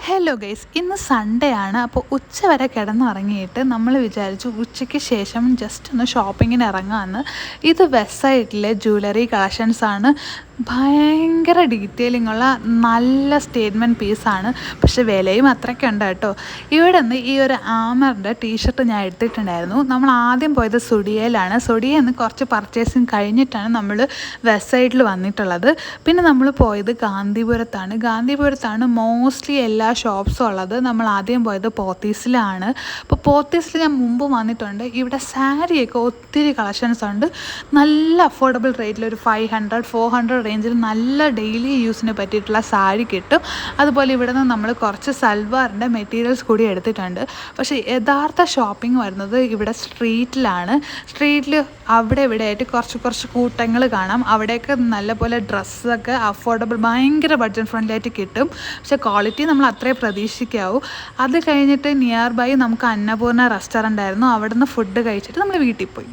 Hello guys, ഇന്ന് Sunday ആണ്. അപ്പോൾ ഉച്ച വരെ കിടന്നുറങ്ങിയിട്ട് നമ്മൾ വിചാരിച്ചു ഉച്ചയ്ക്ക് ശേഷം ജസ്റ്റ് ഒന്ന് ഷോപ്പിങ്ങിന് ഇറങ്ങാമെന്ന്. ഇത് വെസ്റ്റ് സൈഡിലെ ജ്വല്ലറി കളക്ഷൻസാണ്. ഭയങ്കര ഡീറ്റെയിലിംഗ് ഉള്ള നല്ല സ്റ്റേറ്റ്മെൻറ്റ് പീസാണ്. പക്ഷെ വിലയും അത്രയ്ക്കുണ്ട് കേട്ടോ. ഇവിടെ നിന്ന് ഈ ഒരു ആമറിൻ്റെ ടീഷർട്ട് ഞാൻ എടുത്തിട്ടുണ്ടായിരുന്നു. നമ്മൾ ആദ്യം പോയത് സുഡിയയിലാണ്. സുഡിയയിൽ നിന്ന് കുറച്ച് പർച്ചേസിങ് കഴിഞ്ഞിട്ടാണ് നമ്മൾ വെസ്റ്റ് സൈഡിൽ വന്നിട്ടുള്ളത്. പിന്നെ നമ്മൾ പോയത് ഗാന്ധിപുരത്താണ് മോസ്റ്റ്ലി എല്ലാ ഷോപ്സും ഉള്ളത്. നമ്മൾ ആദ്യം പോയത് പോത്തീസിലാണ്. അപ്പോൾ പോത്തീസിൽ ഞാൻ മുമ്പ് വന്നിട്ടുണ്ട്. ഇവിടെ സാരിയൊക്കെ ഒത്തിരി കളക്ഷൻസ് ഉണ്ട്. നല്ല അഫോർഡബിൾ റേറ്റിൽ ഒരു 500-400 റേഞ്ചിൽ നല്ല ഡെയിലി യൂസിന് പറ്റിയിട്ടുള്ള സാരി കിട്ടും. അതുപോലെ ഇവിടെ നിന്ന് നമ്മൾ കുറച്ച് സൽവാറിൻ്റെ മെറ്റീരിയൽസ് കൂടി എടുത്തിട്ടുണ്ട്. പക്ഷേ യഥാർത്ഥ ഷോപ്പിംഗ് വരുന്നത് ഇവിടെ സ്ട്രീറ്റിൽ അവിടെ ഇവിടെ ആയിട്ട് കുറച്ച് കൂട്ടങ്ങൾ കാണാം. അവിടെയൊക്കെ നല്ലപോലെ ഡ്രസ്സൊക്കെ അഫോർഡബിൾ ഭയങ്കര ബഡ്ജറ്റ് ഫ്രണ്ട്ലി ആയിട്ട് കിട്ടും. പക്ഷേ ക്വാളിറ്റി നമ്മൾ അത്രേ പ്രതീക്ഷിക്കാവൂ. അത് കഴിഞ്ഞിട്ട് നിയർ ബൈ നമുക്ക് അന്നപൂർണ്ണ റെസ്റ്റോറൻ്റ് ആയിരുന്നു. അവിടെ നിന്ന് ഫുഡ് കഴിച്ചിട്ട് നമ്മൾ വീട്ടിൽ പോയി.